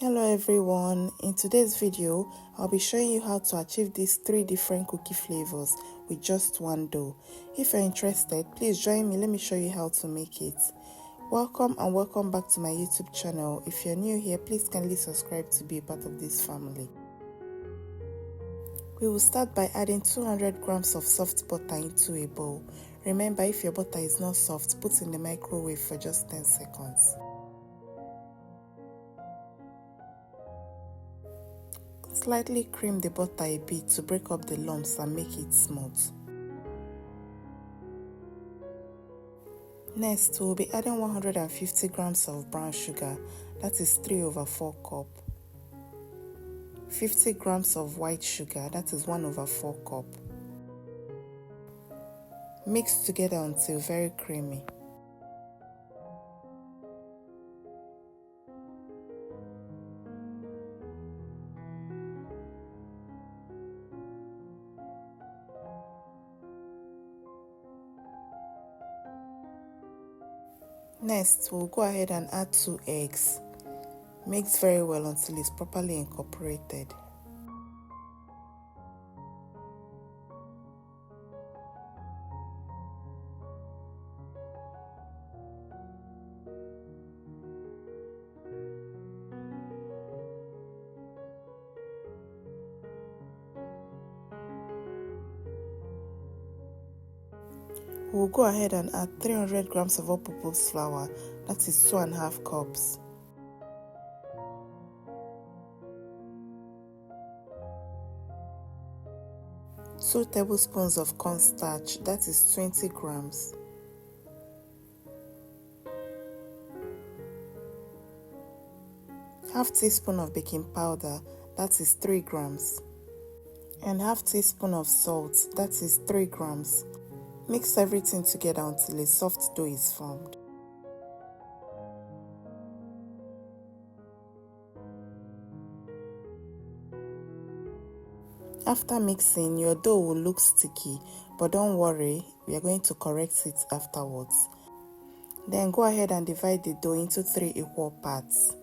Hello everyone, in today's video I'll be showing you how to achieve these 3 different cookie flavors with just one dough. If you're interested, please join me. Let me show you how to make it. Welcome and welcome back to my YouTube channel. If you're new here, please kindly subscribe to be a part of this family. We will start by adding 200 grams of soft butter into a bowl. Remember, if your butter is not soft, put in the microwave for just 10 seconds. Slightly cream the butter a bit to break up the lumps and make it smooth. Next, we'll be adding 150 grams of brown sugar, that is 3/4 cup. 50 grams of white sugar, that is 1/4 cup. Mix together until very creamy. Next, we'll go ahead and add 2 eggs. Mix very well until it's properly incorporated. We'll go ahead and add 300 grams of all-purpose flour, that is 2½ cups. Two tablespoons of cornstarch, that is 20 grams. Half teaspoon of baking powder, that is 3 grams. And half teaspoon of salt, that is 3 grams. Mix everything together until a soft dough is formed. After mixing, your dough will look sticky, but don't worry, we are going to correct it afterwards. Then go ahead and divide the dough into 3 equal parts.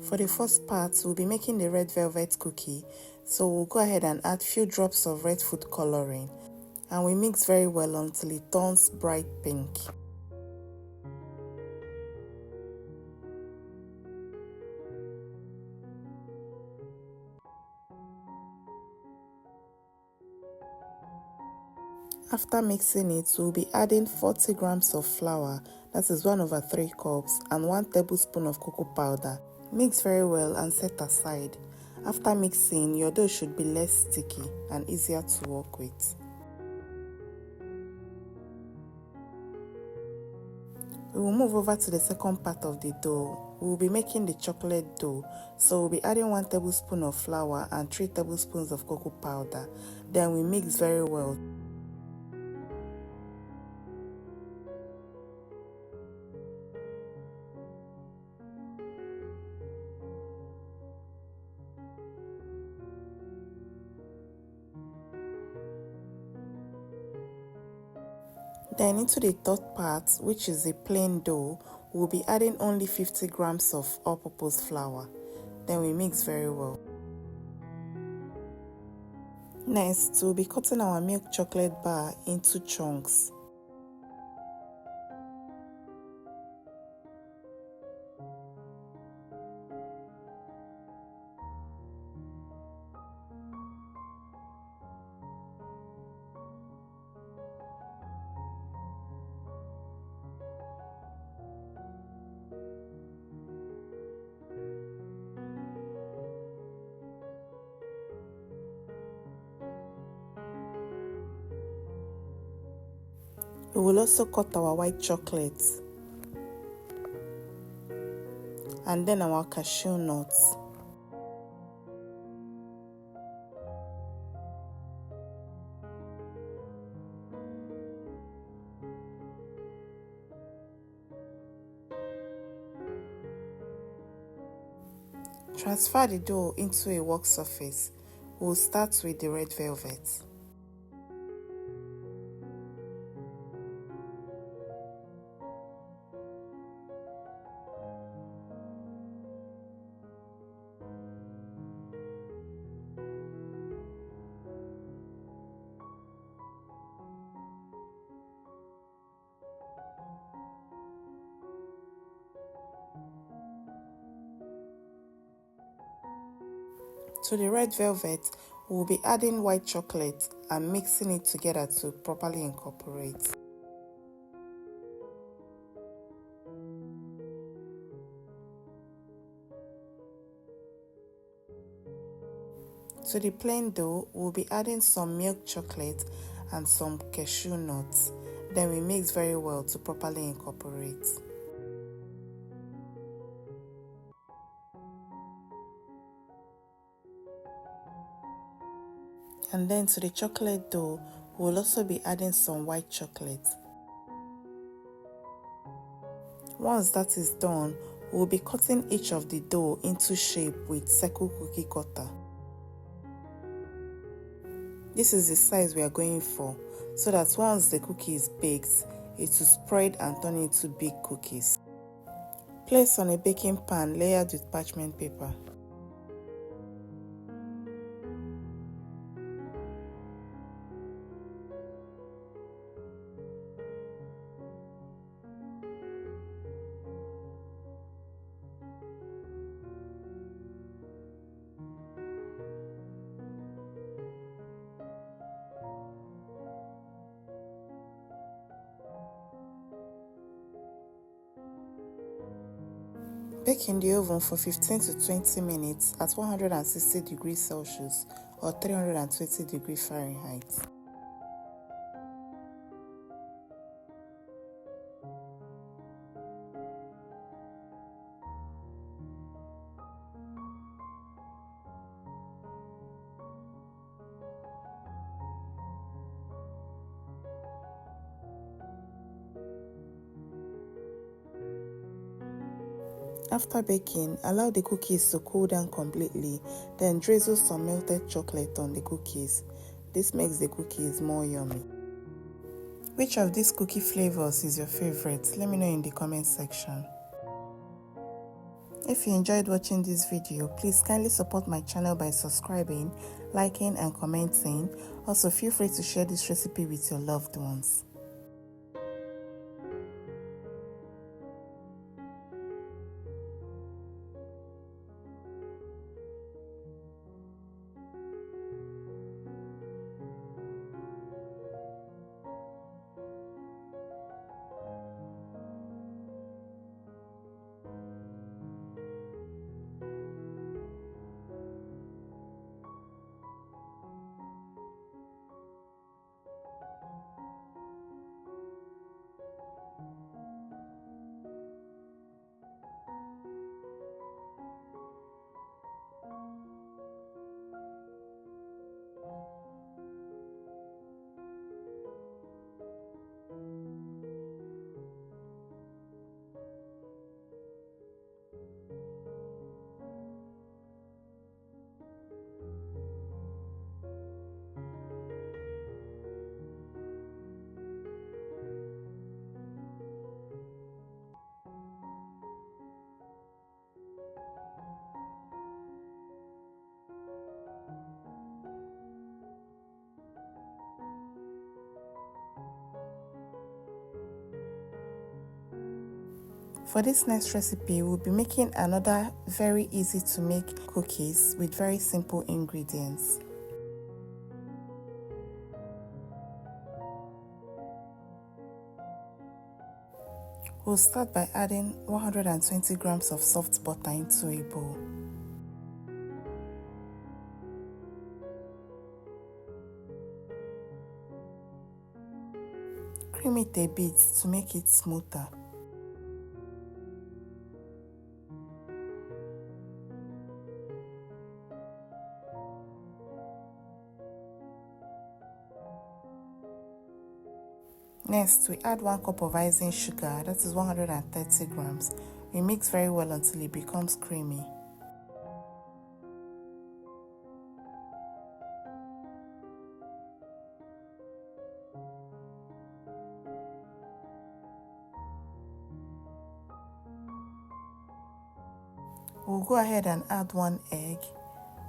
For the first part, we'll be making the red velvet cookie, so we'll go ahead and add few drops of red food coloring, and we mix very well until it turns bright pink. After mixing it, we'll be adding 40 grams of flour, that is 1/3 cups, and 1 tablespoon of cocoa powder. Mix very well and set aside. After mixing, your dough should be less sticky and easier to work with. We will move over to the second part of the dough. We will be making the chocolate dough, so we'll be adding 1 tablespoon of flour and 3 tablespoons of cocoa powder. Then we mix very well. Then into the third part, which is the plain dough, we'll be adding only 50 grams of all-purpose flour. Then we mix very well. Next, we'll be cutting our milk chocolate bar into chunks. We will also cut our white chocolate and then our cashew nuts. Transfer the dough into a work surface. We'll start with the red velvet. To the red velvet, we'll be adding white chocolate and mixing it together to properly incorporate. To the plain dough, we'll be adding some milk chocolate and some cashew nuts. Then we mix very well to properly incorporate. And then to the chocolate dough, we'll also be adding some white chocolate. Once that is done, we'll be cutting each of the dough into shape with circle cookie cutter. This is the size we are going for, so that once the cookie is baked, it will spread and turn into big cookies. Place on a baking pan layered with parchment paper. Bake in the oven for 15 to 20 minutes at 160 degrees Celsius or 320 degrees Fahrenheit. After baking, allow the cookies to cool down completely, then drizzle some melted chocolate on the cookies. This makes the cookies more yummy. Which of these cookie flavors is your favorite? Let me know in the comment section. If you enjoyed watching this video, please kindly support my channel by subscribing, liking and commenting. Also, feel free to share this recipe with your loved ones. For this next recipe, we'll be making another very easy to make cookies with very simple ingredients. We'll start by adding 120 grams of soft butter into a bowl. Cream it a bit to make it smoother. Next, we add 1 cup of icing sugar, that is 130 grams. We mix very well until it becomes creamy. We'll go ahead and add 1 egg,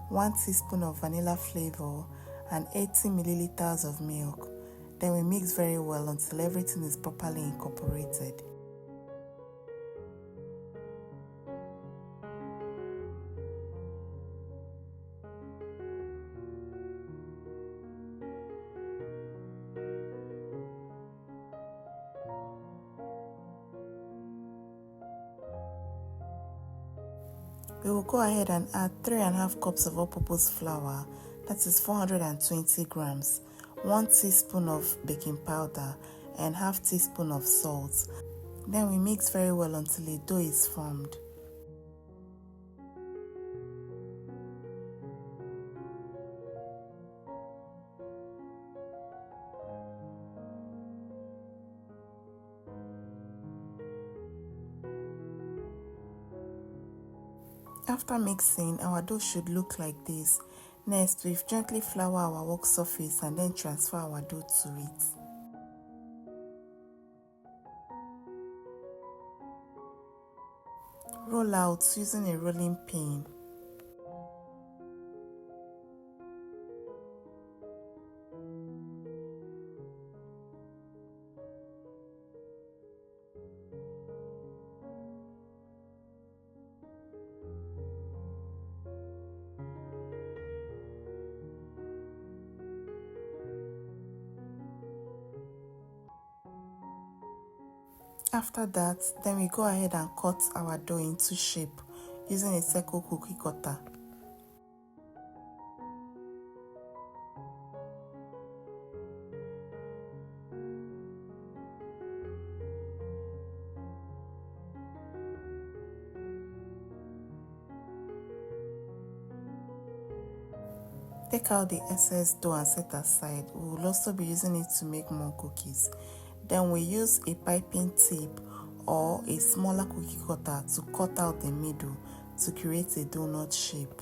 1 teaspoon of vanilla flavor, and 80 milliliters of milk. Then we mix very well until everything is properly incorporated. We will go ahead and add 3.5 cups of all-purpose flour, that is 420 grams, 1 teaspoon of baking powder, and half teaspoon of salt. Then we mix very well until a dough is formed. After mixing, our dough should look like this. Next, we gently flour our work surface and then transfer our dough to it. Roll out using a rolling pin. After that, then we go ahead and cut our dough into shape using a circle cookie cutter. Take out the excess dough and set aside. We will also be using it to make more cookies. Then we use a piping tip or a smaller cookie cutter to cut out the middle to create a donut shape.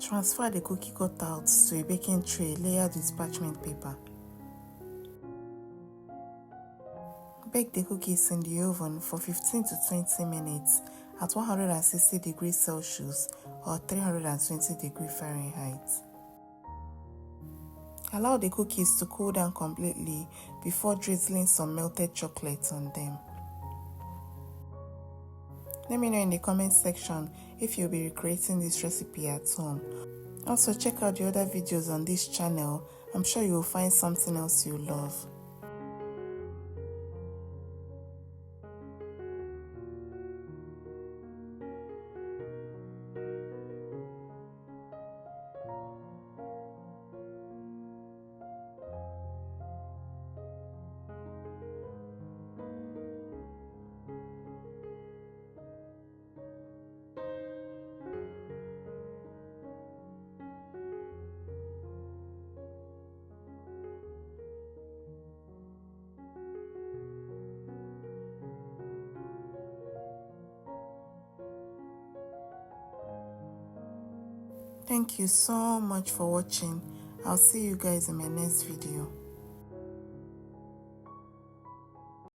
Transfer the cookie cutouts to a baking tray layered with parchment paper. Bake the cookies in the oven for 15 to 20 minutes at 160 degrees Celsius or 320 degrees Fahrenheit. Allow the cookies to cool down completely before drizzling some melted chocolate on them. Let me know in the comment section if you'll be recreating this recipe at home. Also, check out the other videos on this channel. I'm sure you will find something else you love. Thank you so much for watching. I'll see you guys in my next video.